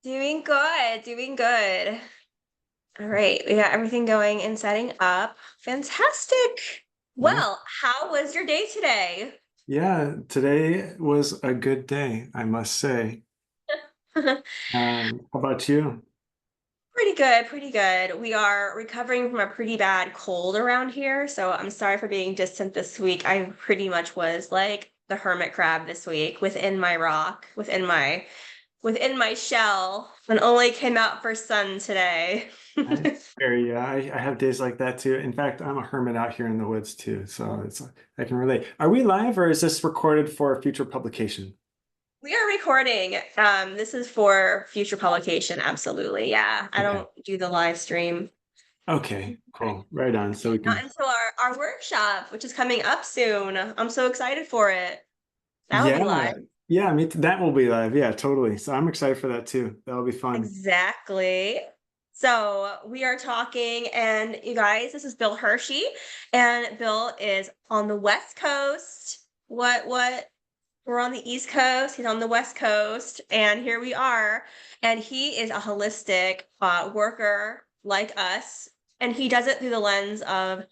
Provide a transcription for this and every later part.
Doing good, doing good. All right, we got everything going and setting up. Fantastic. Yeah. Well, how was your day today? Yeah, today was a good day, I must say. How about you? Pretty good, pretty good. We are recovering from a pretty bad cold around here, so I'm sorry for being distant this week. I pretty much was like the hermit crab this week within my rock, within my shell, and only came out for sun today. I, yeah, I have days like that too. In fact, I'm a hermit out here in the woods too, so I can relate. Are we live or is this recorded for future publication? We are recording. This is for future publication. Absolutely. Yeah. I Okay. don't do the live stream. Okay, cool. Right on. So we Not can, until our workshop, which is coming up soon. I'm so excited for it. That'll be yeah, live. yeah, that will be live. Yeah, totally. So I'm excited for that too. That'll be fun. Exactly. So we are talking, and you guys, this is Bill Hershey, and Bill is on the West Coast. What? We're on the East Coast. He's on the West Coast, and here we are. And he is a holistic worker like us, and he does it through the lens of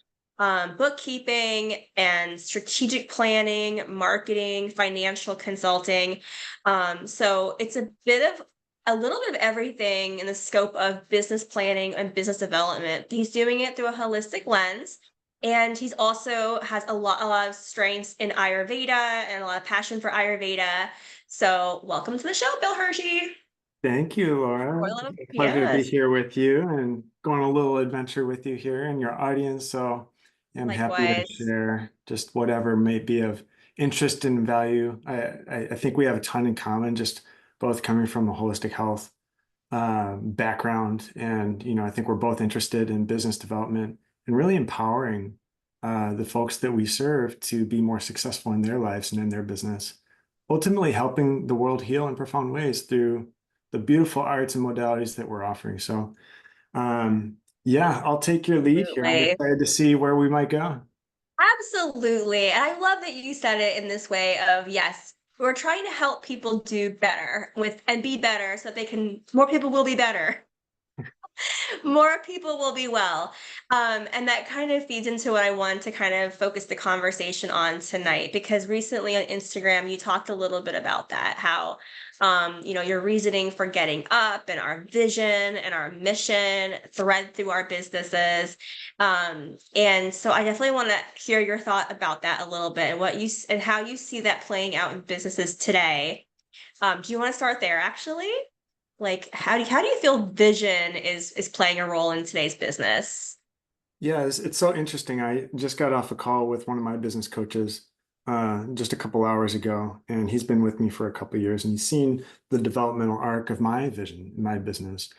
bookkeeping and strategic planning, marketing, financial consulting. So it's a little bit of everything in the scope of business planning and business development. He's doing it through a holistic lens. And he's also has a lot of strengths in Ayurveda and a lot of passion for Ayurveda. So welcome to the show, Bill Hershey. Thank you, Laura. Royal Oak. Pleasure to be Yes, here with you and going on a little adventure with you here and your audience. So I'm happy to likewise. share just whatever may be of interest and value. I think we have a ton in common, just both coming from a holistic health background. And, I think we're both interested in business development and really empowering the folks that we serve to be more successful in their lives and in their business, ultimately helping the world heal in profound ways through the beautiful arts and modalities that we're offering. So, yeah, I'll take your lead here. I'm Absolutely. excited to see where we might go. Absolutely. And I love that you said it in this way of yes, we're trying to help people do better with and be better so that they can more people will be better. More people will be well. And that kind of feeds into what I want to kind of focus the conversation on tonight, because recently on Instagram, you talked a little bit about that, how, your reasoning for getting up and our vision and our mission thread through our businesses. And so I definitely want to hear your thought about that a little bit and and how you see that playing out in businesses today. Do you want to start there actually? Like, how do you feel vision is playing a role in today's business? Yeah, it's so interesting. I just got off a call with one of my business coaches just a couple hours ago, and he's been with me for a couple years, and he's seen the developmental arc of my vision, my business.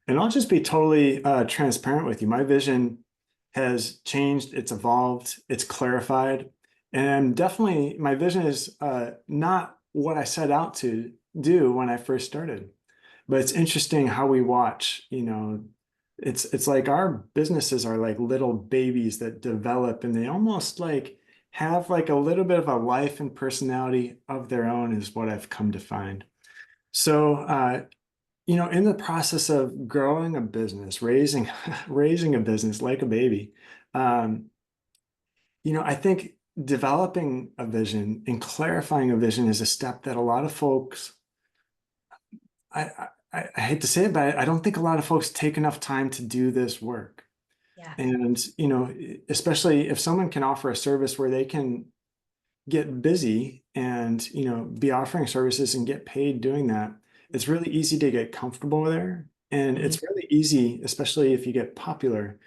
And I'll just be totally transparent with you. My vision has changed, it's evolved, it's clarified, and definitely my vision is not what I set out to do when I first started. But it's interesting how we watch, it's like our businesses are like little babies that develop and they almost like have like a little bit of a life and personality of their own is what I've come to find. So in the process of growing a business, raising raising a business like a baby, um, I think developing a vision and clarifying a vision is a step that a lot of folks I hate to say it, but I don't think a lot of folks take enough time to do this work. Yeah. And, especially if someone can offer a service where they can get busy and, be offering services and get paid doing that, it's really easy to get comfortable there. And Mhm. it's really easy, especially if you get popular,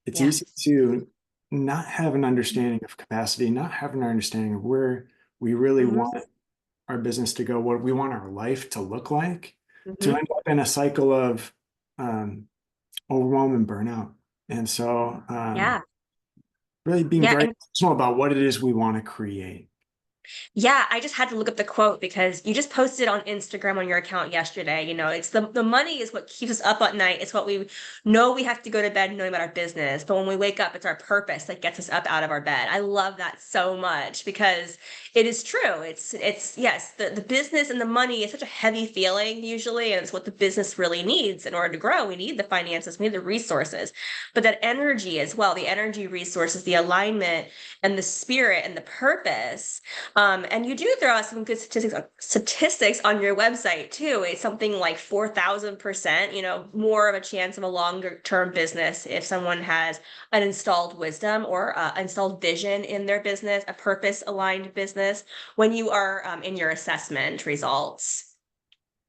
it's Yeah. easy to not have an understanding of capacity, not have an understanding of where we really Mhm. want our business to go, what we want our life to look like, to Mhm. end up in a cycle of um, overwhelm and burnout. And so, Yeah. really being Yeah. very And intentional about what it is we want to create. yeah, I just had to look up the quote because you just posted on Instagram on your account yesterday. It's the money is what keeps us up at night. It's what we know we have to go to bed knowing about our business. But when we wake up, it's our purpose that gets us up out of our bed. I love that so much because it is true. It's yes, the business and the money is such a heavy feeling usually, and it's what the business really needs in order to grow. We need the finances, we need the resources, but that energy as well, the energy resources, the alignment and the spirit and the purpose. And you do throw out some good statistics on your website too. It's something like 4,000%, more of a chance of a longer term business if someone has an installed wisdom or installed vision in their business, a purpose aligned business when you are in your assessment results.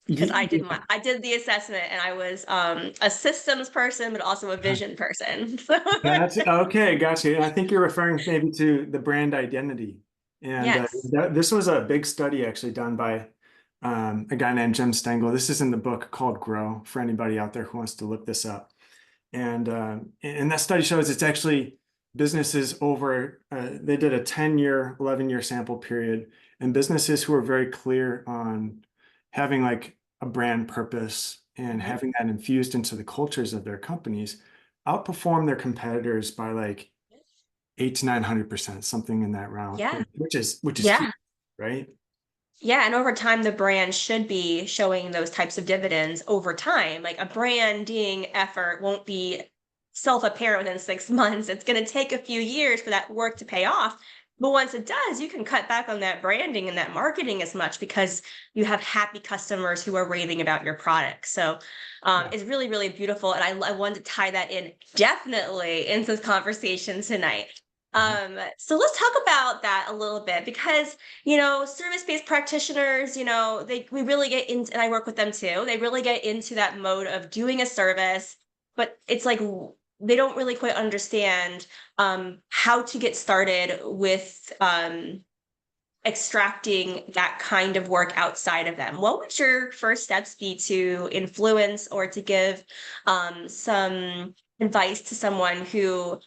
Because Yeah, I did the assessment and I was a systems person, but also a vision person. gotcha. Okay, gotcha. And I think you're referring maybe to the brand identity. And Yes. this was a big study actually done by a guy named Jim Stengel. This is in the book called Grow for anybody out there who wants to look this up. And that study shows it's actually businesses over, they did a 10-year, 11-year sample period, and businesses who are very clear on having like a brand purpose and Mhm. having that infused into the cultures of their companies outperform their competitors by like 8 to 900%, something in that round, Yeah. which is huge, Yeah. right? Yeah, and over time, the brand should be showing those types of dividends over time. Like a branding effort won't be self-apparent within 6 months. It's going to take a few years for that work to pay off. But once it does, you can cut back on that branding and that marketing as much because you have happy customers who are raving about your product. So Yeah. it's really, really beautiful. And I wanted to tie that in definitely into this conversation tonight. Mhm. So let's talk about that a little bit because service-based practitioners, we really get into, and I work with them too. They really get into that mode of doing a service, but it's like they don't really quite understand how to get started with extracting that kind of work outside of them. What would your first steps be to influence or to give some advice to someone who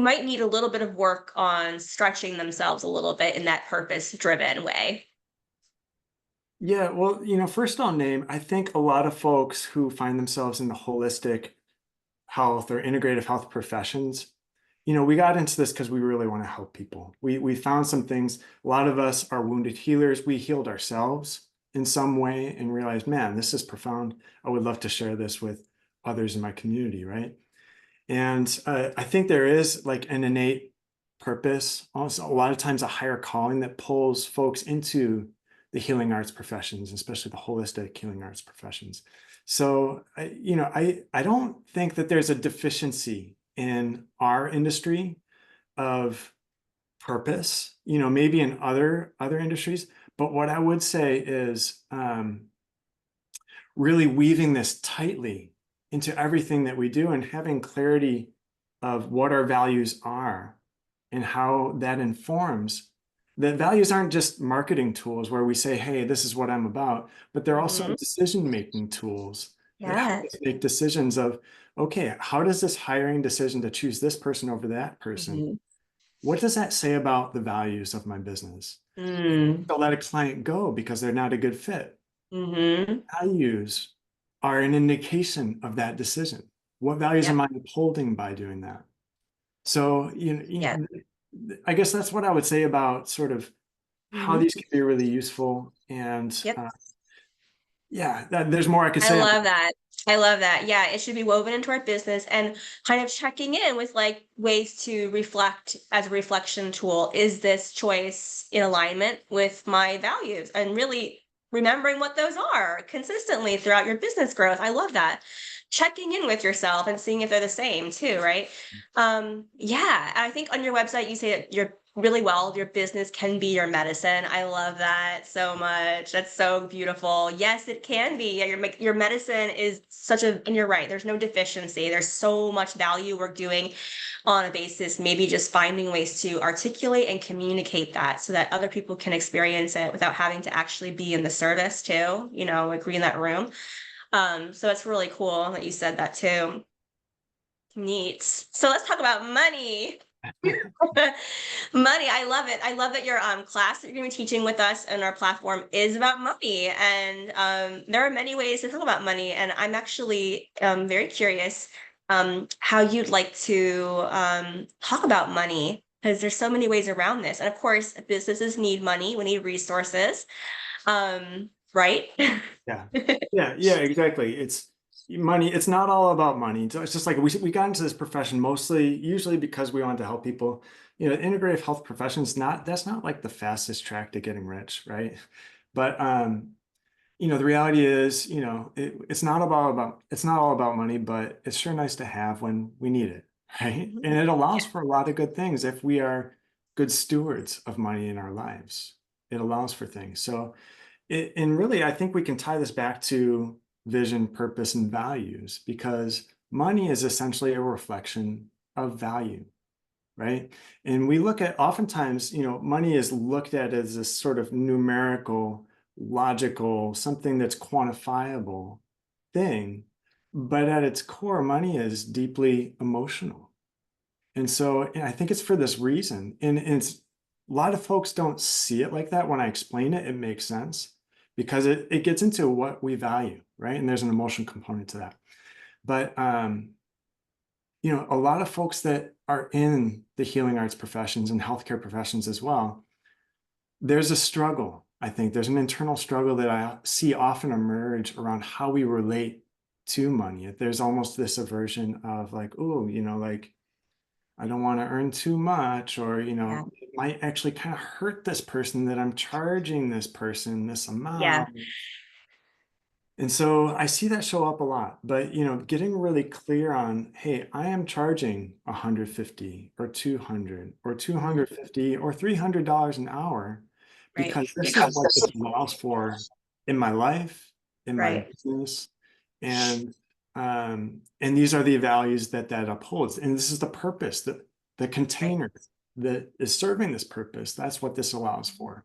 might need a little bit of work on stretching themselves a little bit in that purpose driven way? Yeah, well, first I'll name, I think a lot of folks who find themselves in the holistic health or integrative health professions, we got into this because we really want to help people. We found some things. A lot of us are wounded healers. We healed ourselves in some way and realized, man, this is profound. I would love to share this with others in my community, right? And I think there is like an innate purpose, also a lot of times a higher calling that pulls folks into the healing arts professions, especially the holistic healing arts professions. So, I don't think that there's a deficiency in our industry of purpose, maybe in other industries. But what I would say is really weaving this tightly into everything that we do and having clarity of what our values are and how that informs that values aren't just marketing tools where we say, hey, this is what I'm about, but they're also Hmm. decision making tools that help Yeah. us make decisions of, okay, how does this hiring decision to choose this person over that person, Hmm. what does that say about the values of my business? Mm. To let a client go because they're not a good fit. Hmm. Values are an indication of that decision. What values Yep. am I upholding by doing that? So, Yeah. I guess that's what I would say about sort of how Hmm. these can be really useful. And Yep. yeah, there's more I could I say on love that. I love that. Yeah, it should be woven into our business and kind of checking in with like ways to reflect as a reflection tool. Is this choice in alignment with my values? And really remembering what those are consistently throughout your business growth. I love that. Checking in with yourself and seeing if they're the same too, right? Yeah, I think on your website you say that you're really well, your business can be your medicine. I love that so much. That's so beautiful. Yes, it can be. Yeah, your medicine is such a, and you're right. There's no deficiency. There's so much value we're doing on a basis, maybe just finding ways to articulate and communicate that so that other people can experience it without having to actually be in the service too, agree in that room. So it's really cool that you said that too. Neat. So let's talk about money. Money, I love it. I love that your class that you're going to be teaching with us and our platform is about money. And there are many ways to talk about money. And I'm actually very curious how you'd like to talk about money because there's so many ways around this. And of course, businesses need money, we need resources. Right? Yeah. Yeah, exactly. It's money. It's not all about money. So it's just like we got into this profession mostly, usually because we wanted to help people. Integrative health professions, that's not like the fastest track to getting rich, right? But the reality is, it's not all about money, but it's sure nice to have when we need it, right? Mhm. And it Yeah, allows for a lot of good things if we are good stewards of money in our lives. It allows for things. So and really, I think we can tie this back to vision, purpose, and values because money is essentially a reflection of value, right? And we look at oftentimes, money is looked at as this sort of numerical, logical, something that's quantifiable thing. But at its core, money is deeply emotional. And so I think it's for this reason. And it's a lot of folks don't see it like that. When I explain it, it makes sense because it gets into what we value, right? And there's an emotion component to that. But a lot of folks that are in the healing arts professions and healthcare professions as well, there's a struggle. I think there's an internal struggle that I see often emerge around how we relate to money. There's almost this aversion of like, oh, like I don't want to earn too much, or, yeah, it might actually kind of hurt this person that I'm charging this person this yeah, amount. And so I see that show up a lot, but getting really clear on, hey, I am charging 150 or 200 or mhm, 250 or $300 an hour right, because this is what this allows for in my life, in my right, business, and these are the values that upholds. And this is the purpose, the right, container that is serving this purpose. That's what this allows for.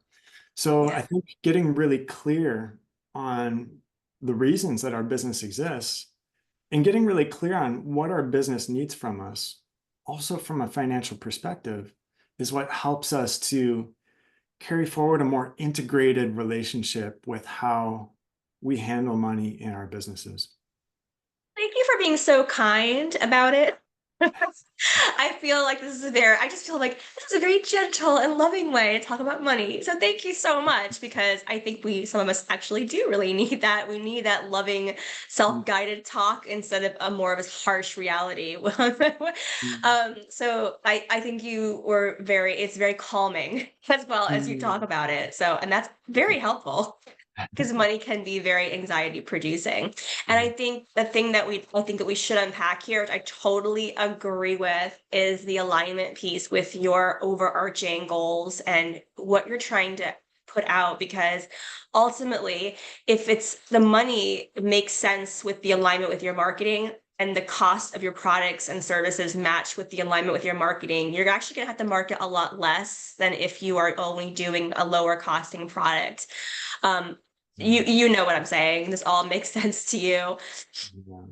So yeah. I think getting really clear on the reasons that our business exists and getting really clear on what our business needs from us, also from a financial perspective, is what helps us to carry forward a more integrated relationship with how we handle money in our businesses. Thank you for being so kind about it. I feel like this is I just feel like this is a very gentle and loving way to talk about money. So thank you so much because I think some of us actually do really need that. We need that loving, self-guided talk instead of a more of a harsh reality. So I think it's very calming as well as you talk Mhm. about it. So, and that's very helpful because money can be very anxiety producing. And Yeah. I think that we should unpack here, which I totally agree with, is the alignment piece with your overarching goals and what you're trying to put out. Because ultimately, if it's the money makes sense with the alignment with your marketing and the cost of your products and services match with the alignment with your marketing, you're actually going to have to market a lot less than if you are only doing a lower costing product. Um, you know what I'm saying. This all makes sense to you. Yeah.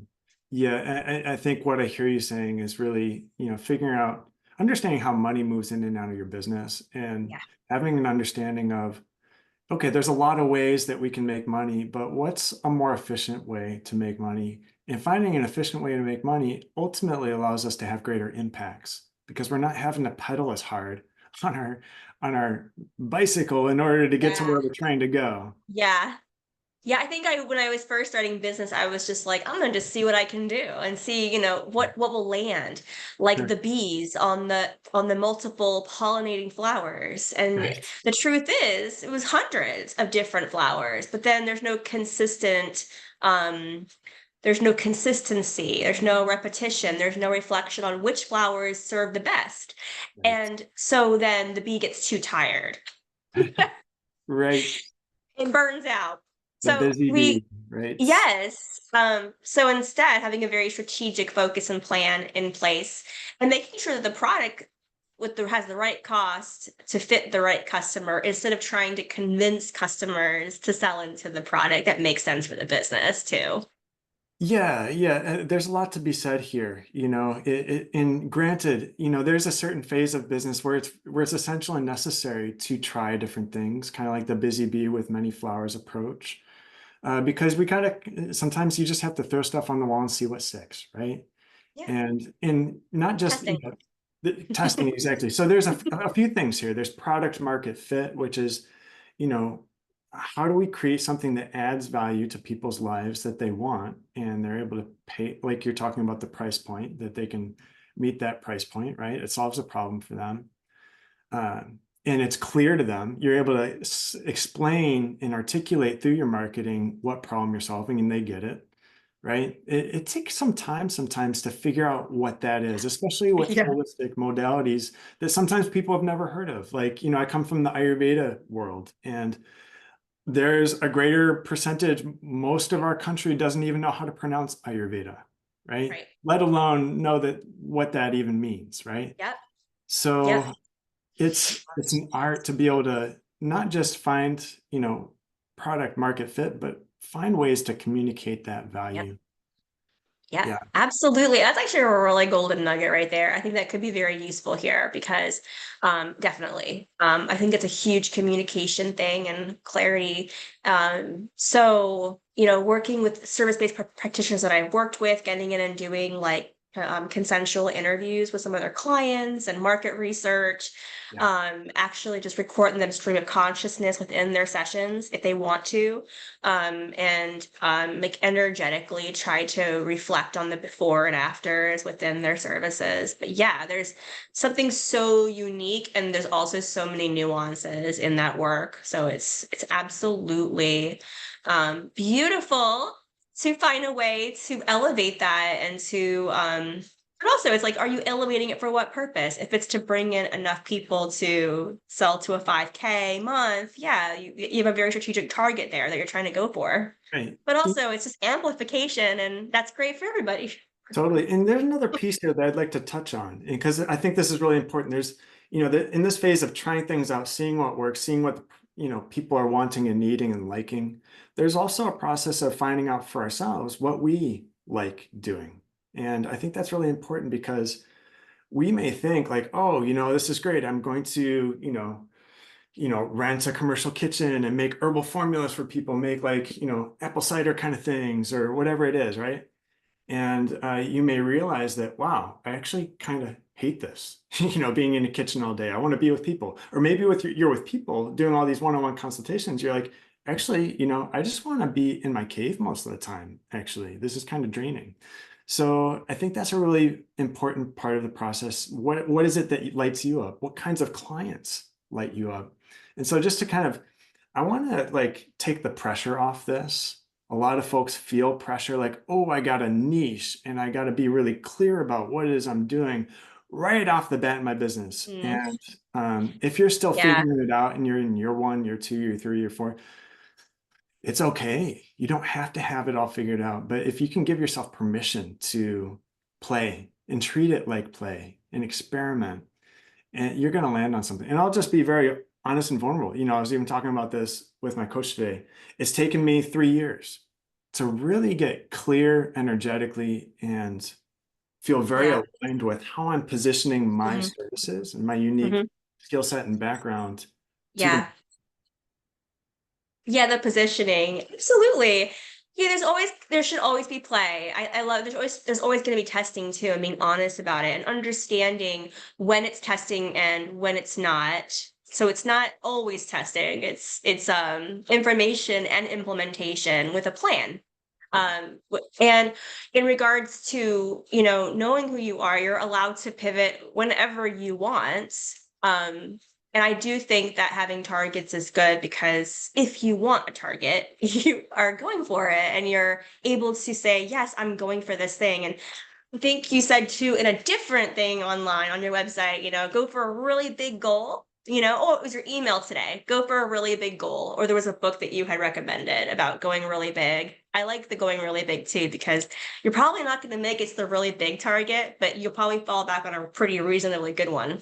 Yeah, I think what I hear you saying is really, figuring out, understanding how money moves in and out of your business and Yeah. having an understanding of, okay, there's a lot of ways that we can make money, but what's a more efficient way to make money? And finding an efficient way to make money ultimately allows us to have greater impacts because we're not having to pedal as hard on our bicycle in order to get to Yeah. where we're trying to go. Yeah. Yeah, I think when I was first starting business, I was just like, I'm gonna just see what I can do and see, what will land, like Sure. the bees on the multiple pollinating flowers. And Right. the truth is, it was hundreds of different flowers, but then um there's no consistency, there's no repetition, there's no reflection on which flowers serve the best. Right. And so then the bee gets too tired Right. and burns out. The So busy we bee, right? Yes. So instead, having a very strategic focus and plan in place and making sure that the product has the right cost to fit the right customer instead of trying to convince customers to sell into the product that makes sense for the business too. Yeah, yeah. There's a lot to be said here, and granted, there's a certain phase of business where it's essential and necessary to try different things, kind of like the busy bee with many flowers approach, because we kind of sometimes you just have to throw stuff on the wall and see what sticks, right? Yeah. And not just Testing. The testing, exactly. So there's a few things here. There's product market fit, which is, you know, how do we create something that adds value to people's lives that they want and they're able to pay, like you're talking about the price point, that they can meet that price point, right? It solves a problem for them. And it's clear to them. You're able to explain and articulate through your marketing what problem you're solving, and they get it, right? It takes some time sometimes to figure out what that is, especially with Yeah. holistic modalities that sometimes people have never heard of. Like, I come from the Ayurveda world, and there's a greater percentage, most of our country doesn't even know how to pronounce Ayurveda, right? Right. Let alone know that what that even means, right? Yep. Yep. So it's an art to be able to not just find, product market fit, but find ways to communicate that Yep. value. Yeah, Yeah. absolutely. That's actually a really golden nugget right there. I think that could be very useful here because definitely. I think it's a huge communication thing and clarity. So, working with service-based practitioners that I've worked with, getting in and doing like consensual interviews with some of their clients and market research, Yeah. actually just recording them stream of consciousness within their sessions if they want to, and like energetically try to reflect on the before and afters within their services. But yeah, there's something so unique, and there's also so many nuances in that work. So it's absolutely beautiful to find a way to elevate that and to but also it's like, are you elevating it for what purpose? If it's to bring in enough people to sell to a 5K month, yeah, you have a very strategic target there that you're trying to go for. Right. But also it's just amplification, and that's great for everybody. Totally. And there's another piece here that I'd like to touch on, because I think this is really important. There's, in this phase of trying things out, seeing what works, seeing what, people are wanting and needing and liking, there's also a process of finding out for ourselves what we like doing. And I think that's really important because we may think like, oh, this is great. I'm going to, rent a commercial kitchen and make herbal formulas for people, make like, apple cider kind of things or whatever it is, right? And you may realize that, wow, I actually kind of hate this, being in the kitchen all day. I want to be with people. Or maybe you're with people doing all these one-on-one consultations. You're like, actually, I just want to be in my cave most of the time. Actually, this is kind of draining. So I think that's a really important part of the process. What is it that lights you up? What kinds of clients light you up? And so just to kind of, I want to like take the pressure off this. A lot of folks feel pressure like, oh, I got a niche and I got to be really clear about what it is I'm doing right off the bat in my business. Mm, And if you're still yeah. figuring it out and you're in year one, year two, year three, year four, it's okay. You don't have to have it all figured out. But if you can give yourself permission to play and treat it like play and experiment, and you're going to land on something. And I'll just be very honest and vulnerable. I was even talking about this with my coach today. It's taken me 3 years to really get clear energetically and feel very Yeah. aligned with how I'm positioning my Hmm. services and my unique Hmm. skill set and background to the. Yeah. Yeah, the positioning. Absolutely. Yeah, there should always be play. I love there's always going to be testing too, and being honest about it and understanding when it's testing and when it's not. So it's not always testing. It's information and implementation with a plan. Yeah. And in regards to, knowing who you are, you're allowed to pivot whenever you want. Um, and I do think that having targets is good because if you want a target, you are going for it and you're able to say, yes, I'm going for this thing. And I think you said too in a different thing online on your website, go for a really big goal. Oh, it was your email today. Go for a really big goal. Or there was a book that you had recommended about going really big. I like the going really big too, because you're probably not going to make it to the really big target, but you'll probably fall back on a pretty reasonably good one.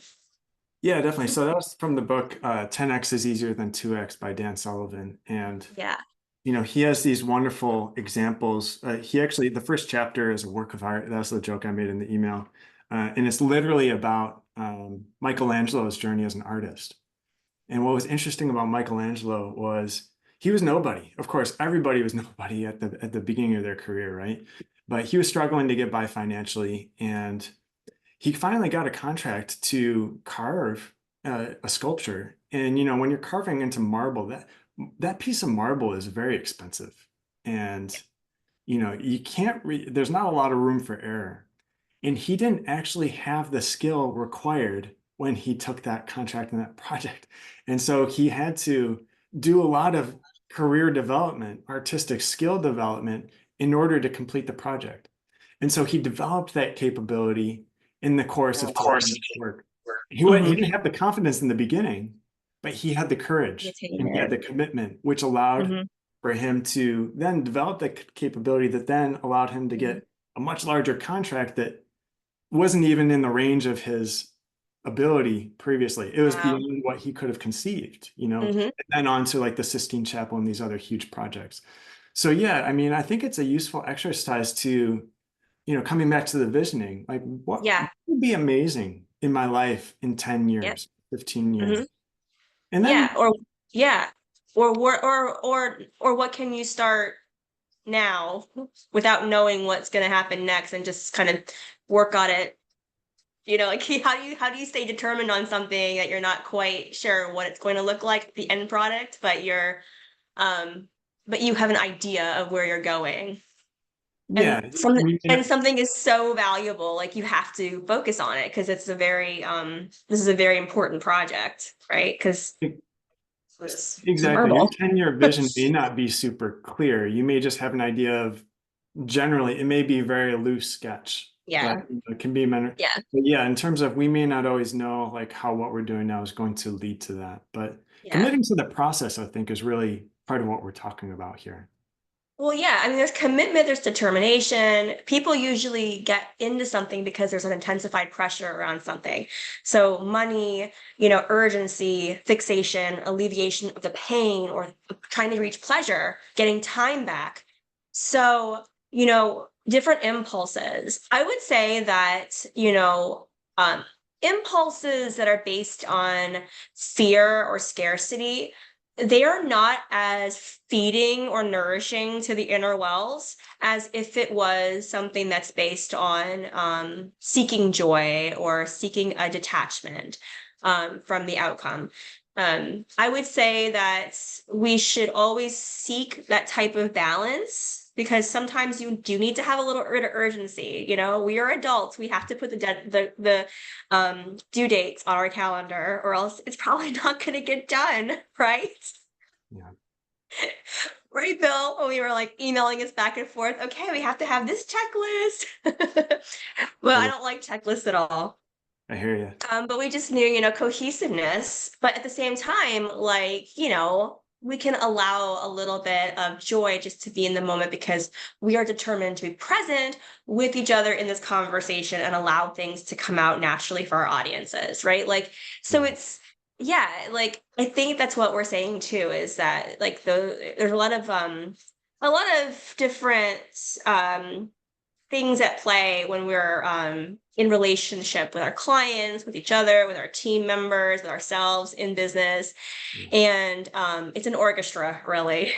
Yeah, definitely. So that was from the book 10X is Easier Than 2X by Dan Sullivan. And Yeah. he has these wonderful examples. He actually, the first chapter is a work of art. That's the joke I made in the email. And it's literally about Michelangelo's journey as an artist. And what was interesting about Michelangelo was he was nobody. Of course, everybody was nobody at the beginning of their career, right? But he was struggling to get by financially. And he finally got a contract to carve a sculpture. And when you're carving into marble, that piece of marble is very expensive, and you can't there's not a lot of room for error. And he didn't actually have the skill required when he took that contract and that project. And so he had to do a lot of career development, artistic skill development in order to complete the project. And so he developed that capability in the course of Of taking course. this work. He Mhm. didn't have the confidence in the beginning, but he had the You courage attain and he had it. the commitment, which allowed Mhm. for him to then develop the capability that then allowed him to Mhm. get a much larger contract that wasn't even in the range of his ability previously. It was Wow. beyond what he could have conceived, Mhm. and then on to like the Sistine Chapel and these other huge projects. So yeah, I mean, I think it's a useful exercise to, coming back to the visioning, like what Yeah. would be amazing in my life in 10 Yep. years, 15 years. Mhm. And then Yeah. Or yeah. Or what can you start now without knowing what's going to happen next and just kind of work on it, like how do you stay determined on something that you're not quite sure what it's going to look like, the end product, um but you have an idea of where you're going. yeah, And some we and something is so valuable, like you have to focus on it because this is a very important project, right? Because it's exactly. Your marble. 10-year vision may not be super clear. You may just have an idea of generally, it may be a very loose sketch, but Yeah. it can be Yeah. but yeah, in terms of we may not always know like how what we're doing now is going to lead to that. But Yeah. committing to the process, I think, is really part of what we're talking about here. Well, yeah, I mean, there's commitment, there's determination. People usually get into something because there's an intensified pressure around something. So money, urgency, fixation, alleviation of the pain, or trying to reach pleasure, getting time back. So, different impulses. I would say that, impulses that are based on fear or scarcity, they are not as feeding or nourishing to the inner wells as if it was something that's based on seeking joy or seeking a detachment from the outcome. I would say that we should always seek that type of balance because sometimes you do need to have a little bit of urgency. We are adults. We have to put the due dates on our calendar, or else it's probably not going to get done, right? Yeah. Right, Bill? When we were like emailing us back and forth, okay, we have to have this checklist. Well, I Totally. don't like checklists at all. I hear you. But we just knew, cohesiveness. But at the same time, like, we can allow a little bit of joy just to be in the moment because we are determined to be present with each other in this conversation and allow things to come out naturally for our audiences, right? Like, so Yeah. yeah, like I think that's what we're saying too, is that like there's a lot of different um things at play when we're in relationship with our clients, with each other, with our team members, with ourselves in business. Yeah. And it's an orchestra, really.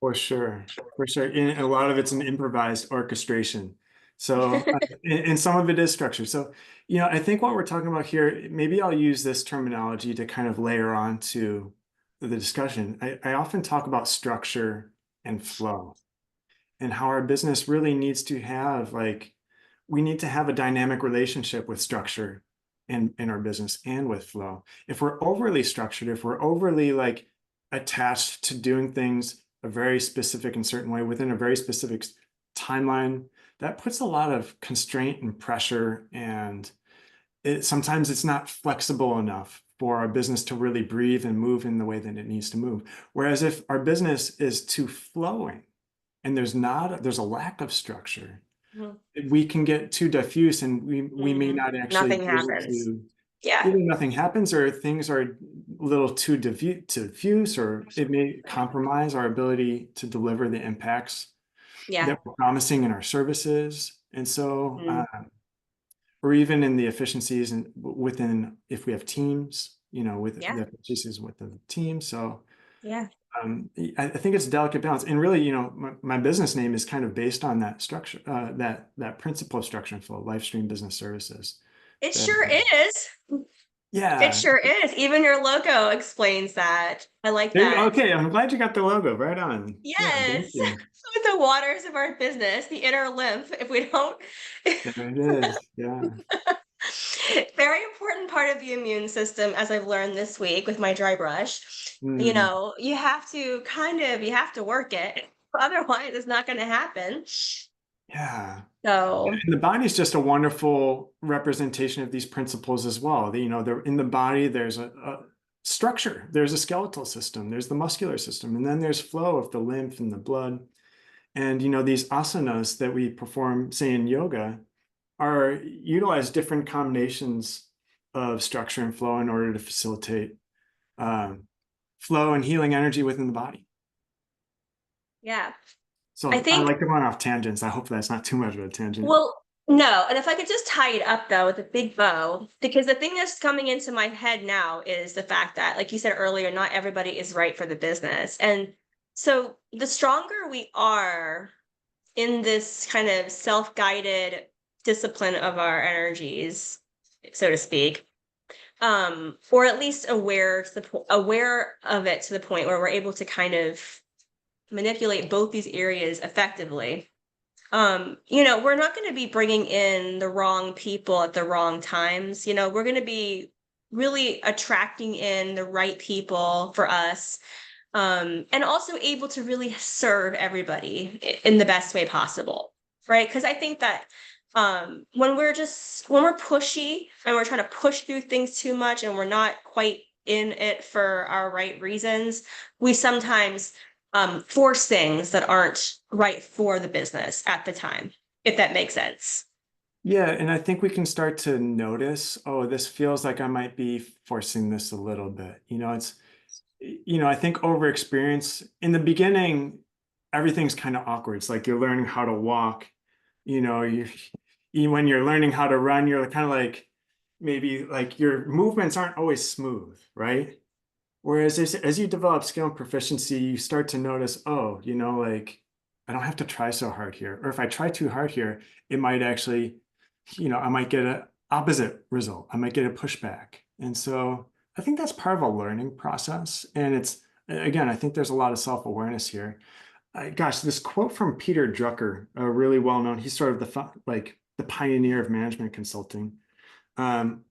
For sure. For sure. And a lot of it's an improvised orchestration. So, and some of it is structured. So, I think what we're talking about here, maybe I'll use this terminology to kind of layer on to the discussion. I often talk about structure and flow and how our business really needs to have like, we need to have a dynamic relationship with structure in our business and with flow. If we're overly structured, if we're overly like attached to doing things a very specific and certain way within a very specific timeline, that puts a lot of constraint and pressure, and sometimes it's not flexible enough for our business to really breathe and move in the way that it needs to move. Whereas if our business is too flowing and there's a lack of structure, Mhm. we can get too diffuse, and we may Mhm. not actually Nothing be able happens. to, Yeah. either nothing happens or things are a little too diffuse, or it may compromise our ability to deliver the impacts Yeah. that we're promising in our services. And so, Mhm. or even in the efficiencies and within, if we have teams, with Yeah. the efficiencies within the team. So, Yeah. I think it's a delicate balance. And really, my business name is kind of based on that structure, that principle of structure and flow, live stream business services. It That, sure is. It yeah. sure is. Even your logo explains that. I like that. Okay, I'm glad you got the logo right on. Yeah, thank Yes. you. With the waters of our business, the inner lymph, if we don't. There it is. Yeah. Very important part of the immune system, as I've learned this week with my dry brush. Mm, You have to you have to work it. Otherwise, it's not going to happen. yeah. So, And the body is just a wonderful representation of these principles as well. They're in the body, there's a structure, there's a skeletal system, there's the muscular system, and then there's flow of the lymph and the blood. And these asanas that we perform, say in yoga, are utilize different combinations of structure and flow in order to facilitate um, flow and healing energy within the body. yeah. I So I think like to run off tangents. I hope that's not too much of a tangent. Well, no. And if I could just tie it up though with a big bow, because the thing that's coming into my head now is the fact that, like you said earlier, not everybody is right for the business. And so the stronger we are in this kind of self-guided discipline of our energies, so to speak, or at least aware of it to the point where we're able to kind of manipulate both these areas effectively, we're not going to be bringing in the wrong people at the wrong times. We're going to be really attracting in the right people for us, and also able to really serve everybody in the best way possible, right? Because I think that when we're pushy and we're trying to push through things too much and we're not quite in it for our right reasons, we sometimes force things that aren't right for the business at the time, if that makes sense. Yeah, and I think we can start to notice, oh, this feels like I might be forcing this a little bit. I think over experience in the beginning, everything's kind of awkward. It's like you're learning how to walk, you know, when you're learning how to run, you're kind of like maybe like your movements aren't always smooth, right? Whereas as you develop skill and proficiency, you start to notice, oh, like I don't have to try so hard here. Or if I try too hard here, it might actually, I might get an opposite result. I might get a pushback. And so I think that's part of a learning process. And again, I think there's a lot of self-awareness here. Gosh, this quote from Peter Drucker, really well known. He's sort of the pioneer of management consulting. Um,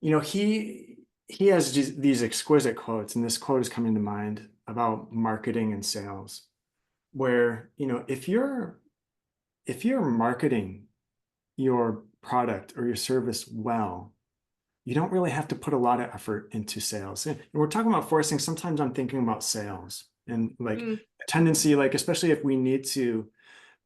he has these exquisite quotes, and this quote is coming to mind about marketing and sales, where if you're marketing your product or your service well, you don't really have to put a lot of effort into sales. And we're talking about forcing. Sometimes I'm thinking about sales and like Mm, a tendency, like especially if we need to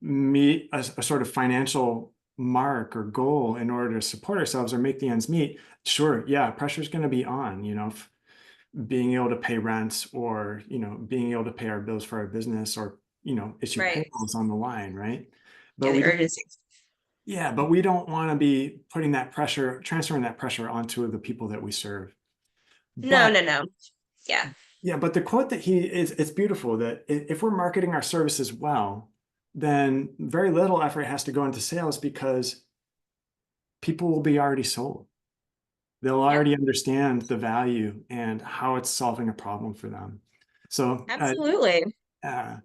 meet a sort of financial mark or goal in order to support ourselves or make the ends meet. Sure, yeah, pressure's going to be on, being able to pay rent or, being able to pay our bills for our business or, issue right. payrolls on the line, right? Yeah, But the we don't, urgency. yeah, but we don't want to be putting that pressure, transferring that pressure onto the people that we serve. No, But no, no. Yeah. yeah, but the quote that it's beautiful that if we're marketing our services well, then very little effort has to go into sales because people will be already sold. They'll Yep. already understand the value and how it's solving a problem for them. So, Absolutely. uh,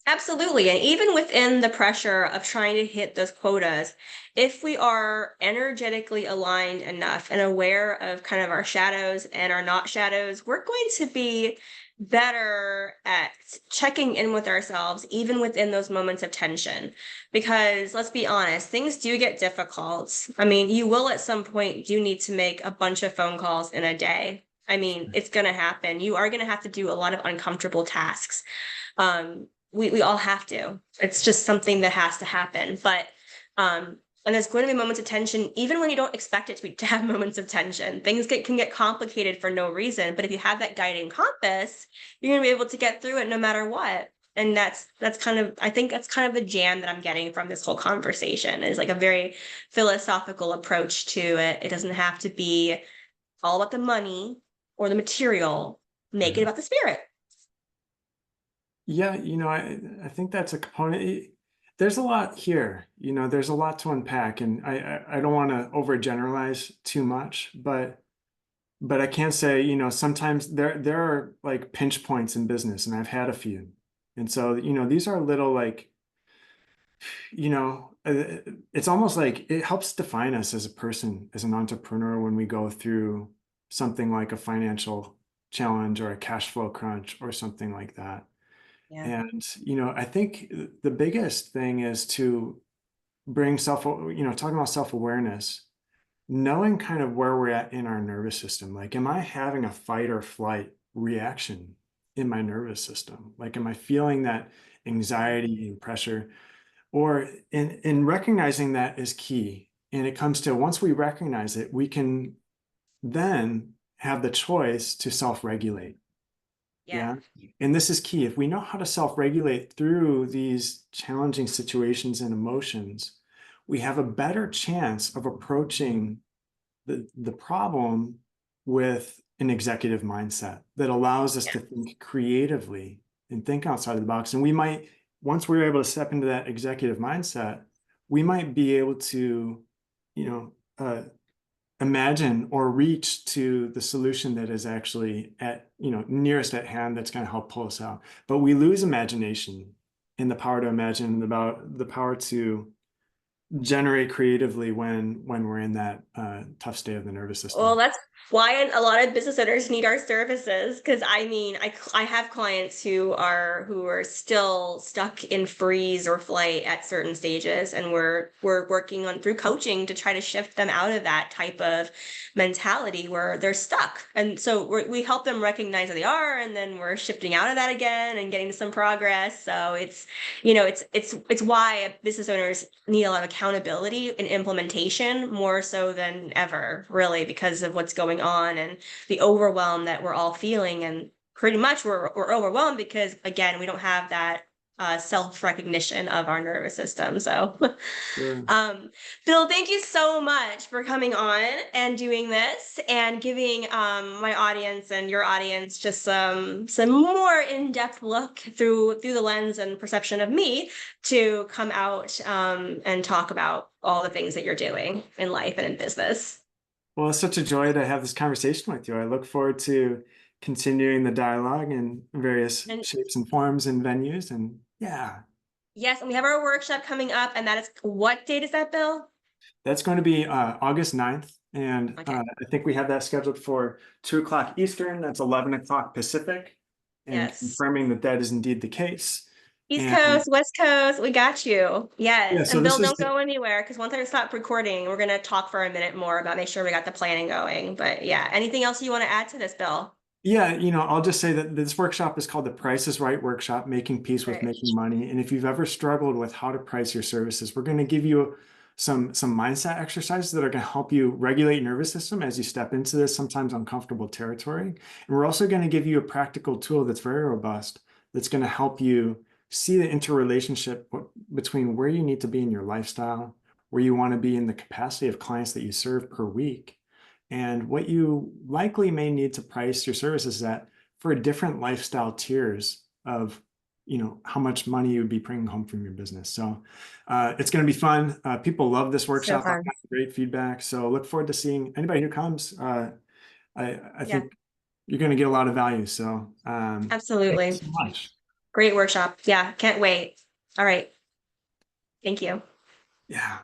Absolutely. And even within the pressure of trying to hit those quotas, if we are energetically aligned enough and aware of kind of our shadows and our not shadows, we're going to be better at checking in with ourselves, even within those moments of tension. Because let's be honest, things do get difficult. I mean, you will at some point do need to make a bunch of phone calls in a day. I mean, it's going to happen. You are going to have to do a lot of uncomfortable tasks. We all have to. It's just something that has to happen. But and there's going to be moments of tension, even when you don't expect it to have moments of tension. Things can get complicated for no reason. But if you have that guiding compass, you're gonna be able to get through it no matter what. And that's kind of I think that's kind of the jam that I'm getting from this whole conversation is like a very philosophical approach to it. It doesn't have to be all about the money or the material. Make it yeah. about the spirit. Yeah, I think that's a component. There's a lot here, there's a lot to unpack, and I don't want to overgeneralize too much, but I can say, sometimes there are like pinch points in business, and I've had a few. And so, these are little like, it's almost like it helps define us as a person, as an entrepreneur, when we go through something like a financial challenge or a cash flow crunch or something like that. Yeah. And, I think the biggest thing is to bring talking about self-awareness, knowing kind of where we're at in our nervous system. Like, am I having a fight or flight reaction in my nervous system? Like, am I feeling that anxiety and pressure? Or in recognizing that is key. And it comes to, once we recognize it, we can then have the choice to self-regulate. Yeah. Yeah. And this is key. If we know how to self-regulate through these challenging situations and emotions, we have a better chance of approaching the problem with an executive mindset that allows us Yeah. to think creatively and think outside of the box. And we might, once we're able to step into that executive mindset, we might be able to, you know, imagine or reach to the solution that is actually at, nearest at hand, that's going to help pull us out. But we lose imagination and the power to imagine, about the power to generate creatively when we're in that tough state of the nervous Well, system. that's why a lot of business owners need our services. Because I mean, I have clients who are still stuck in freeze or flight at certain stages, and we're working on through coaching to try to shift them out of that type of mentality where they're stuck. And so we help them recognize that they are, and then we're shifting out of that again and getting some progress. So it's why business owners need a lot of accountability and implementation more so than ever, really, because of what's going on and the overwhelm that we're all feeling. And pretty much we're overwhelmed because, again, we don't have that self-recognition of our nervous system. So Sure. um, Bill, thank you so much for coming on and doing this and giving my audience and your audience just some more in-depth look through the lens and perception of me to come out and talk about all the things that you're doing in life and in business. Well, it's such a joy to have this conversation with you. I look forward to continuing the dialogue in various And shapes and forms and venues. And yeah, yes, and we have our workshop coming up, and that is what date is that, Bill? that's going to be August 9th. And Okay. I think we have that scheduled for 2 o'clock Eastern. That's 11 o'clock Pacific. And Yes. confirming that that is indeed the case. East And Coast, West Coast, we got you. yeah, Yes. so And Bill, this is don't go anywhere because once I stop recording, we're gonna talk for a minute more about make sure we got the planning going. But yeah, anything else you want to add to this, Bill? Yeah, I'll just say that this workshop is called the Price is Right Workshop, Making Peace with Right. Making Money. And if you've ever struggled with how to price your services, we're going to give you some mindset exercises that are going to help you regulate your nervous system as you step into this sometimes uncomfortable territory. And we're also going to give you a practical tool that's very robust, that's going to help you see the interrelationship between where you need to be in your lifestyle, where you want to be in the capacity of clients that you serve per week, and what you likely may need to price your services at for different lifestyle tiers of how much money you would be bringing home from your business. So it's going to be fun. People love this So workshop. I've fun. got great feedback, so look forward to seeing anybody who comes. I Yeah, think you're going to get a lot of value, so thank you absolutely. so much. Great workshop. Yeah, can't wait. All right. Thank you. Yeah.